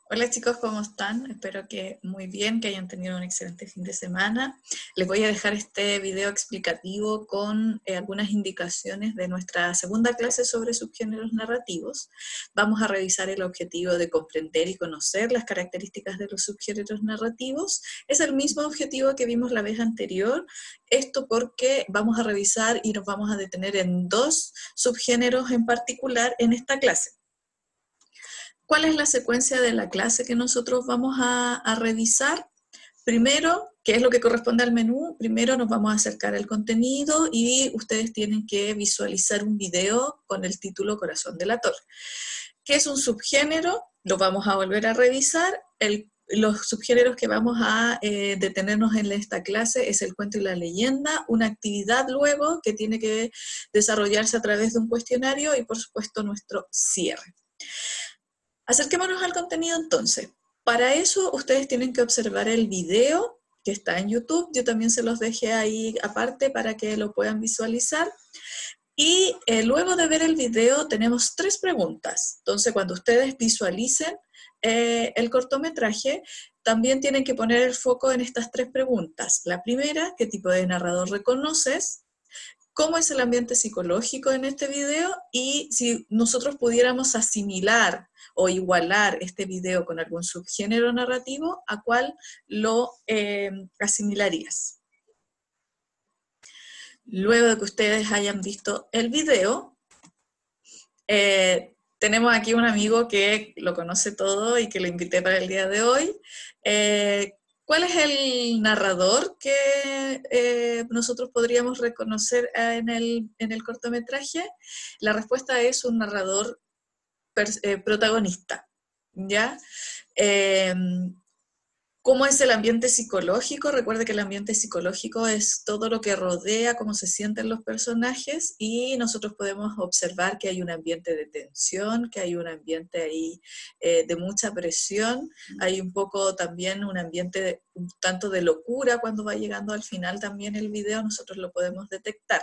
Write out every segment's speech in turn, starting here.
Hola chicos, ¿cómo están? Espero que muy bien, que hayan tenido un excelente fin de semana. Les voy a dejar este video explicativo con algunas indicaciones de nuestra segunda clase sobre subgéneros narrativos. Vamos a revisar el objetivo de comprender y conocer las características de los subgéneros narrativos. Es el mismo objetivo que vimos la vez anterior, esto porque vamos a revisar y nos vamos a detener en dos subgéneros en particular en esta clase. ¿Cuál es la secuencia de la clase que nosotros vamos a revisar? Primero, ¿qué es lo que corresponde al menú? Primero nos vamos a acercar al contenido y ustedes tienen que visualizar un video con el título Corazón delator. ¿Qué es un subgénero? Lo vamos a volver a revisar. Los subgéneros que vamos a detenernos en esta clase es el cuento y la leyenda, una actividad luego que tiene que desarrollarse a través de un cuestionario y por supuesto nuestro cierre. Acerquémonos al contenido entonces. Para eso ustedes tienen que observar el video que está en YouTube. Yo también se los dejé ahí aparte para que lo puedan visualizar. Y luego de ver el video tenemos 3 preguntas. Entonces cuando ustedes visualicen el cortometraje, también tienen que poner el foco en estas 3 preguntas. La primera, ¿qué tipo de narrador reconoces? ¿Cómo es el ambiente psicológico en este video? Y si nosotros pudiéramos asimilar o igualar este video con algún subgénero narrativo, ¿a cuál lo asimilarías? Luego de que ustedes hayan visto el video, tenemos aquí un amigo que lo conoce todo y que lo invité para el día de hoy. ¿Cuál es el narrador que nosotros podríamos reconocer en el cortometraje? La respuesta es un narrador protagonista, ¿ya? ¿Cómo es el ambiente psicológico? Recuerde que el ambiente psicológico es todo lo que rodea, cómo se sienten los personajes, y nosotros podemos observar que hay un ambiente de tensión, que hay un ambiente ahí de mucha presión, hay un poco también un ambiente un tanto de locura cuando va llegando al final también el video, nosotros lo podemos detectar.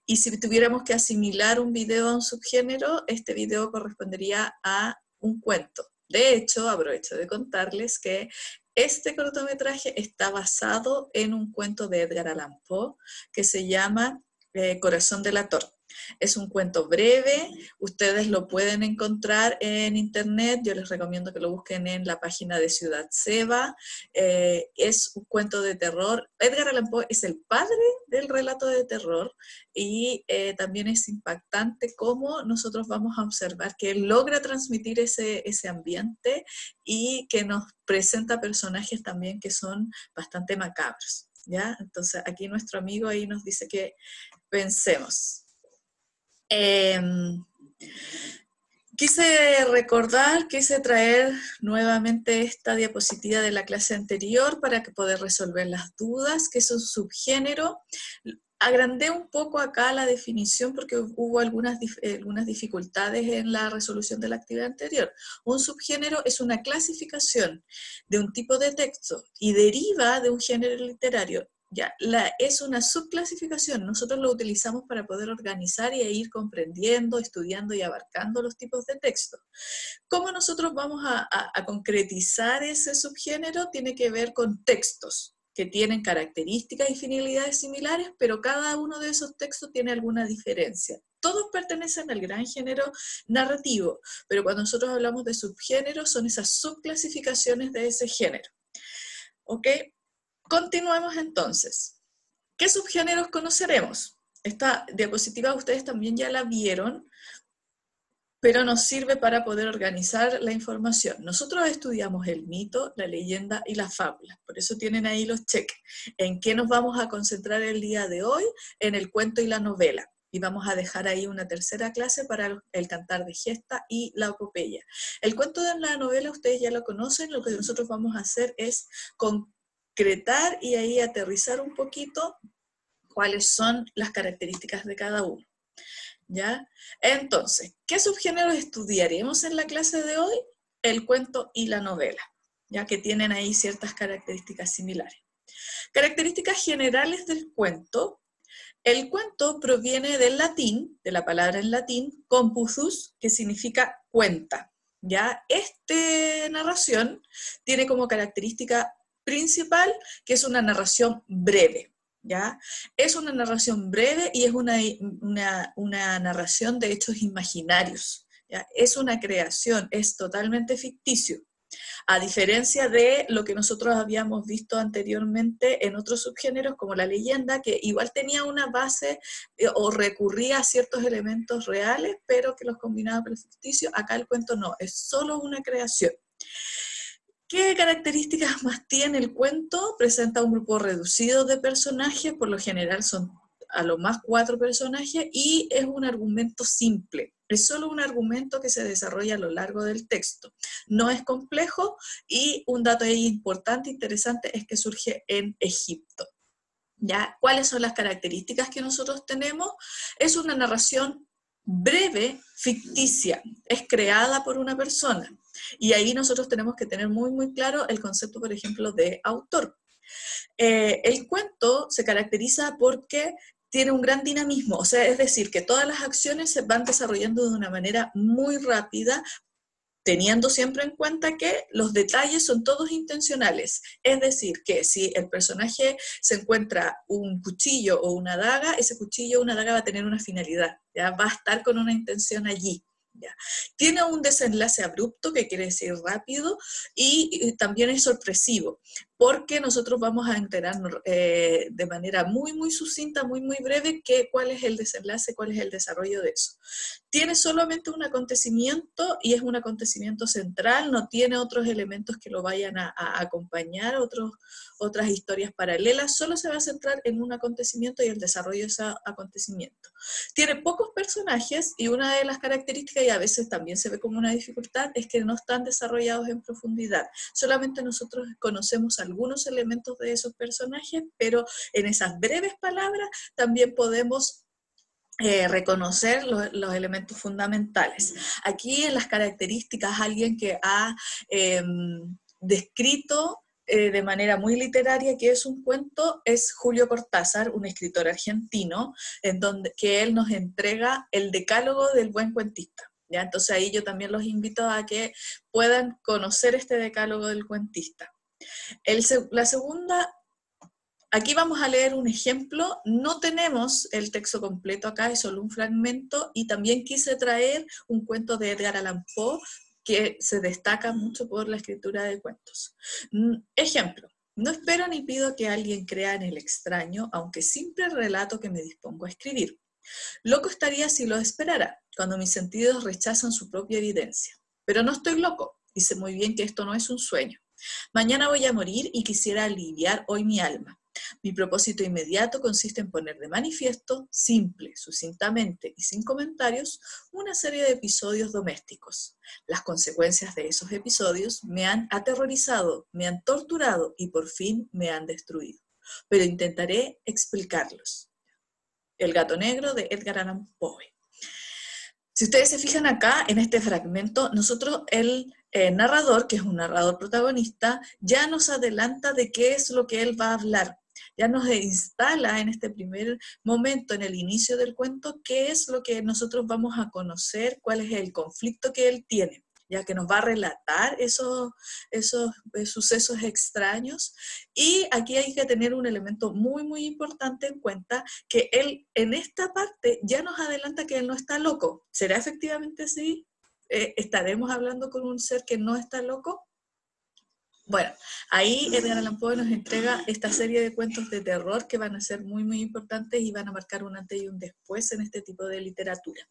Y si tuviéramos que asimilar un video a un subgénero, este video correspondería a un cuento. De hecho, aprovecho de contarles que este cortometraje está basado en un cuento de Edgar Allan Poe que se llama Corazón delator. Es un cuento breve, ustedes lo pueden encontrar en internet, yo les recomiendo que lo busquen en la página de Ciudad Seba. Es un cuento de terror. Edgar Allan Poe es el padre del relato de terror y también es impactante cómo nosotros vamos a observar que él logra transmitir ese ambiente y que nos presenta personajes también que son bastante macabros, ¿ya? Entonces aquí nuestro amigo ahí nos dice que pensemos. Quise traer nuevamente esta diapositiva de la clase anterior para poder resolver las dudas, que es un subgénero. Agrandé un poco acá la definición porque hubo algunas dificultades en la resolución de la actividad anterior. Un subgénero es una clasificación de un tipo de texto y deriva de un género literario. Ya, es una subclasificación, nosotros lo utilizamos para poder organizar y ir comprendiendo, estudiando y abarcando los tipos de texto. ¿Cómo nosotros vamos a concretizar ese subgénero? Tiene que ver con textos que tienen características y finalidades similares, pero cada uno de esos textos tiene alguna diferencia. Todos pertenecen al gran género narrativo, pero cuando nosotros hablamos de subgéneros son esas subclasificaciones de ese género. ¿Ok? Continuemos entonces. ¿Qué subgéneros conoceremos? Esta diapositiva ustedes también ya la vieron, pero nos sirve para poder organizar la información. Nosotros estudiamos el mito, la leyenda y la fábula, por eso tienen ahí los cheques. ¿En qué nos vamos a concentrar el día de hoy? En el cuento y la novela. Y vamos a dejar ahí una tercera clase para el cantar de gesta y la epopeya. El cuento de la novela ustedes ya lo conocen, lo que nosotros vamos a hacer es concretar y ahí aterrizar un poquito cuáles son las características de cada uno. ¿Ya? Entonces, ¿qué subgéneros estudiaremos en la clase de hoy? El cuento y la novela, ya que tienen ahí ciertas características similares. Características generales del cuento. El cuento proviene del latín, de la palabra en latín, computhus, que significa cuenta. ¿ya? Esta narración tiene como característica principal que es una narración breve, ¿ya? Es una narración breve y es una narración de hechos imaginarios, ¿ya? Es una creación, es totalmente ficticio. A diferencia de lo que nosotros habíamos visto anteriormente en otros subgéneros como la leyenda, que igual tenía una base o recurría a ciertos elementos reales, pero que los combinaba con el ficticio, acá el cuento no, es solo una creación. ¿Qué características más tiene el cuento? Presenta un grupo reducido de personajes, por lo general son a lo más 4 personajes, y es un argumento simple. Es solo un argumento que se desarrolla a lo largo del texto. No es complejo, y un dato ahí importante, interesante, es que surge en Egipto. ¿Ya? ¿Cuáles son las características que nosotros tenemos? Es una narración breve, ficticia, es creada por una persona. Y ahí nosotros tenemos que tener muy, muy claro el concepto, por ejemplo, de autor. El cuento se caracteriza porque tiene un gran dinamismo, o sea, es decir, que todas las acciones se van desarrollando de una manera muy rápida, teniendo siempre en cuenta que los detalles son todos intencionales. Es decir, que si el personaje se encuentra un cuchillo o una daga, ese cuchillo o una daga va a tener una finalidad, ¿ya? Va a estar con una intención allí. ¿Ya? Tiene un desenlace abrupto, que quiere decir rápido, y también es sorpresivo, porque nosotros vamos a enterarnos de manera muy, muy sucinta, muy, muy breve, cuál es el desenlace, cuál es el desarrollo de eso. Tiene solamente un acontecimiento y es un acontecimiento central, no tiene otros elementos que lo vayan a acompañar, otras historias paralelas, solo se va a centrar en un acontecimiento y el desarrollo de ese acontecimiento. Tiene pocos personajes y una de las características, y a veces también se ve como una dificultad, es que no están desarrollados en profundidad. Solamente nosotros conocemos algunos elementos de esos personajes, pero en esas breves palabras también podemos reconocer los elementos fundamentales. Aquí en las características, alguien que ha descrito de manera muy literaria que es un cuento, es Julio Cortázar, un escritor argentino, que él nos entrega el decálogo del buen cuentista. ¿Ya? Entonces ahí yo también los invito a que puedan conocer este decálogo del cuentista. La segunda... Aquí vamos a leer un ejemplo, no tenemos el texto completo acá, es solo un fragmento, y también quise traer un cuento de Edgar Allan Poe que se destaca mucho por la escritura de cuentos. Ejemplo, no espero ni pido que alguien crea en el extraño, aunque simple relato que me dispongo a escribir. Loco estaría si lo esperara, cuando mis sentidos rechazan su propia evidencia. Pero no estoy loco, y sé muy bien que esto no es un sueño. Mañana voy a morir y quisiera aliviar hoy mi alma. Mi propósito inmediato consiste en poner de manifiesto, simple, sucintamente y sin comentarios, una serie de episodios domésticos. Las consecuencias de esos episodios me han aterrorizado, me han torturado y por fin me han destruido. Pero intentaré explicarlos. El gato negro de Edgar Allan Poe. Si ustedes se fijan acá, en este fragmento, nosotros el narrador, que es un narrador protagonista, ya nos adelanta de qué es lo que él va a hablar. Ya nos instala en este primer momento, en el inicio del cuento, qué es lo que nosotros vamos a conocer, cuál es el conflicto que él tiene, ya que nos va a relatar esos sucesos extraños. Y aquí hay que tener un elemento muy, muy importante en cuenta, que él en esta parte ya nos adelanta que él no está loco. ¿Será efectivamente así? ¿Estaremos hablando con un ser que no está loco? Bueno, ahí Edgar Allan Poe nos entrega esta serie de cuentos de terror que van a ser muy, muy importantes y van a marcar un antes y un después en este tipo de literatura.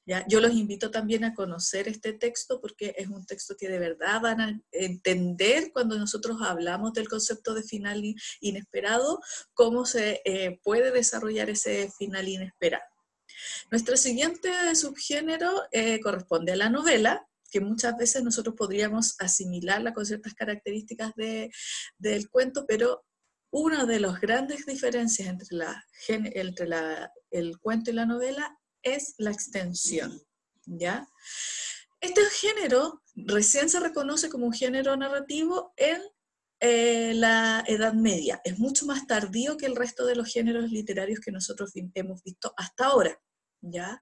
¿Ya? Yo los invito también a conocer este texto porque es un texto que de verdad van a entender cuando nosotros hablamos del concepto de final inesperado, cómo se puede desarrollar ese final inesperado. Nuestro siguiente subgénero corresponde a la novela, que muchas veces nosotros podríamos asimilarla con ciertas características del cuento, pero una de las grandes diferencias entre el cuento y la novela es la extensión, ¿ya? Este género recién se reconoce como un género narrativo en la Edad Media. Es mucho más tardío que el resto de los géneros literarios que nosotros hemos visto hasta ahora. ¿ya?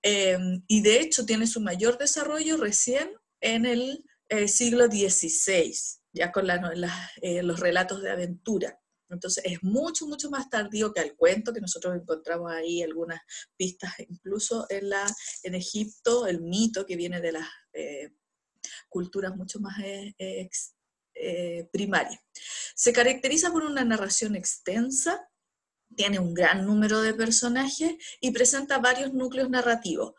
Y de hecho tiene su mayor desarrollo recién en el siglo XVI, ya con los relatos de aventura. Entonces es mucho, mucho más tardío que el cuento, que nosotros encontramos ahí algunas pistas, incluso en Egipto, el mito que viene de las culturas mucho más primarias. Se caracteriza por una narración extensa, tiene un gran número de personajes y presenta varios núcleos narrativos.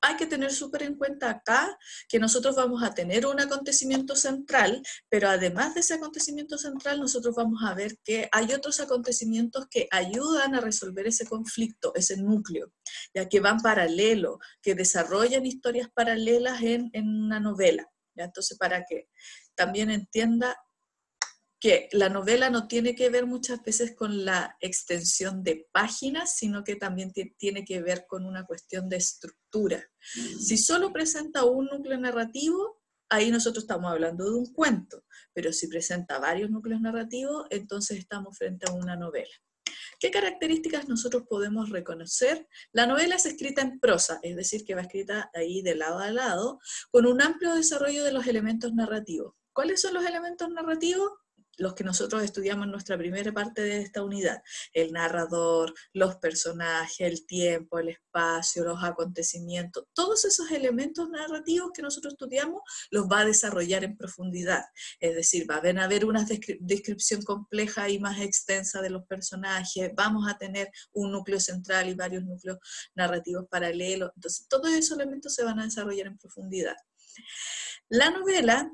Hay que tener súper en cuenta acá que nosotros vamos a tener un acontecimiento central, pero además de ese acontecimiento central, nosotros vamos a ver que hay otros acontecimientos que ayudan a resolver ese conflicto, ese núcleo, ya que van paralelo, que desarrollan historias paralelas en una novela. ¿Ya? Entonces, para que también entienda que la novela no tiene que ver muchas veces con la extensión de páginas, sino que también tiene que ver con una cuestión de estructura. Si solo presenta un núcleo narrativo, ahí nosotros estamos hablando de un cuento, pero si presenta varios núcleos narrativos, entonces estamos frente a una novela. ¿Qué características nosotros podemos reconocer? La novela es escrita en prosa, es decir, que va escrita ahí de lado a lado, con un amplio desarrollo de los elementos narrativos. ¿Cuáles son los elementos narrativos? Los que nosotros estudiamos en nuestra primera parte de esta unidad: el narrador, los personajes, el tiempo, el espacio, los acontecimientos, todos esos elementos narrativos que nosotros estudiamos los va a desarrollar en profundidad, es decir, va a haber una descripción compleja y más extensa de los personajes, vamos a tener un núcleo central y varios núcleos narrativos paralelos, entonces todos esos elementos se van a desarrollar en profundidad. La novela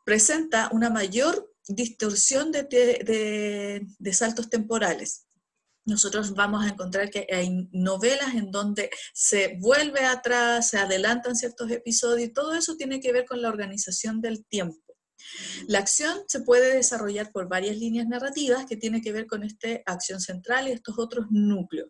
presenta una mayor distorsión de saltos temporales. Nosotros vamos a encontrar que hay novelas en donde se vuelve atrás, se adelantan ciertos episodios, y todo eso tiene que ver con la organización del tiempo. La acción se puede desarrollar por varias líneas narrativas que tienen que ver con esta acción central y estos otros núcleos.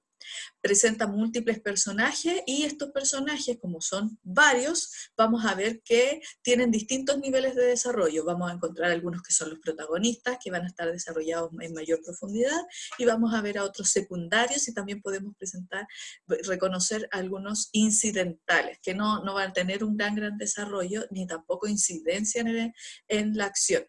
Presenta múltiples personajes y estos personajes, como son varios, vamos a ver que tienen distintos niveles de desarrollo. Vamos a encontrar algunos que son los protagonistas, que van a estar desarrollados en mayor profundidad, y vamos a ver a otros secundarios, y también podemos reconocer algunos incidentales, que no van a tener un gran desarrollo, ni tampoco incidencia en la acción.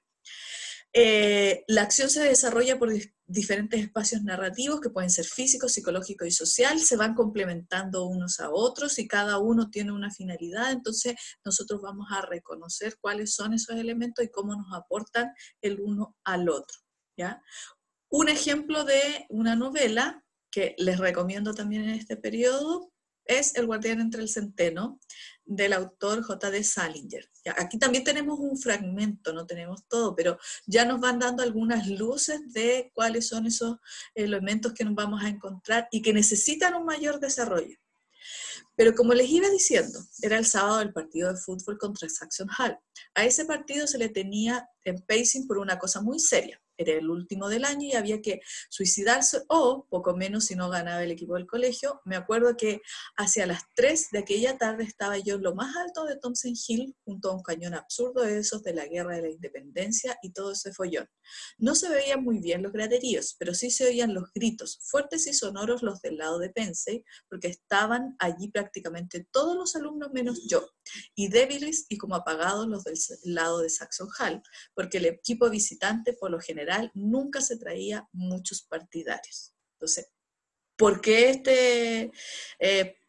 La acción se desarrolla por diferentes espacios narrativos que pueden ser físico, psicológico y social, se van complementando unos a otros y cada uno tiene una finalidad, entonces nosotros vamos a reconocer cuáles son esos elementos y cómo nos aportan el uno al otro, ¿ya? Un ejemplo de una novela que les recomiendo también en este periodo es El guardián entre el centeno, del autor J.D. Salinger. Ya, aquí también tenemos un fragmento, no tenemos todo, pero ya nos van dando algunas luces de cuáles son esos elementos que nos vamos a encontrar y que necesitan un mayor desarrollo. Pero como les iba diciendo, era el sábado el partido de fútbol contra Saxon Hall. A ese partido se le tenía en pacing por una cosa muy seria. Era el último del año y había que suicidarse o poco menos si no ganaba el equipo del colegio. Me acuerdo que hacia las 3 de aquella tarde estaba yo en lo más alto de Thompson Hill junto a un cañón absurdo de esos de la Guerra de la Independencia y todo ese follón. No se veían muy bien los graderíos, pero sí se oían los gritos, fuertes y sonoros los del lado de Pensey, porque estaban allí prácticamente todos los alumnos menos yo, y débiles y como apagados los del lado de Saxon Hall, porque el equipo visitante por lo general nunca se traía muchos partidarios. Entonces, ¿por qué este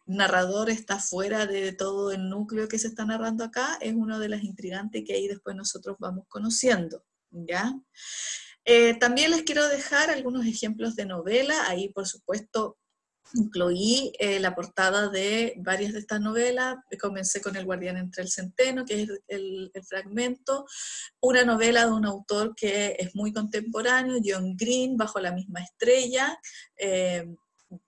narrador está fuera de todo el núcleo que se está narrando acá? Es una de las intrigantes que ahí después nosotros vamos conociendo, ¿ya? También les quiero dejar algunos ejemplos de novela, ahí por supuesto incluí la portada de varias de estas novelas. Comencé con El guardián entre el centeno, que es el fragmento, una novela de un autor que es muy contemporáneo, John Green, Bajo la misma estrella,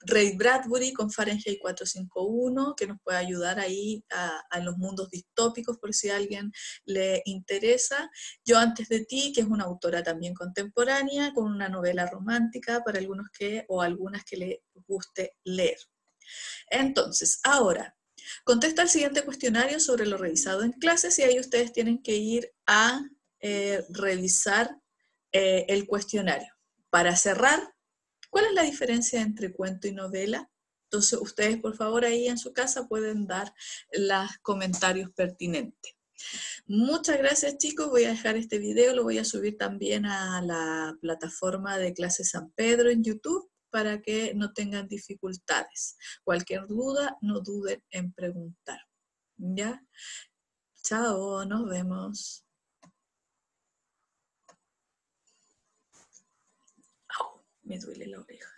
Ray Bradbury con Fahrenheit 451, que nos puede ayudar ahí a los mundos distópicos por si a alguien le interesa. Yo antes de ti, que es una autora también contemporánea, con una novela romántica para algunos o algunas que les guste leer. Entonces, ahora, contesta el siguiente cuestionario sobre lo revisado en clases y ahí ustedes tienen que ir a revisar el cuestionario. Para cerrar, ¿cuál es la diferencia entre cuento y novela? Entonces, ustedes, por favor, ahí en su casa pueden dar los comentarios pertinentes. Muchas gracias, chicos. Voy a dejar este video, lo voy a subir también a la plataforma de Clases San Pedro en YouTube para que no tengan dificultades. Cualquier duda, no duden en preguntar. ¿Ya? Chao, nos vemos. Au, me duele la oreja.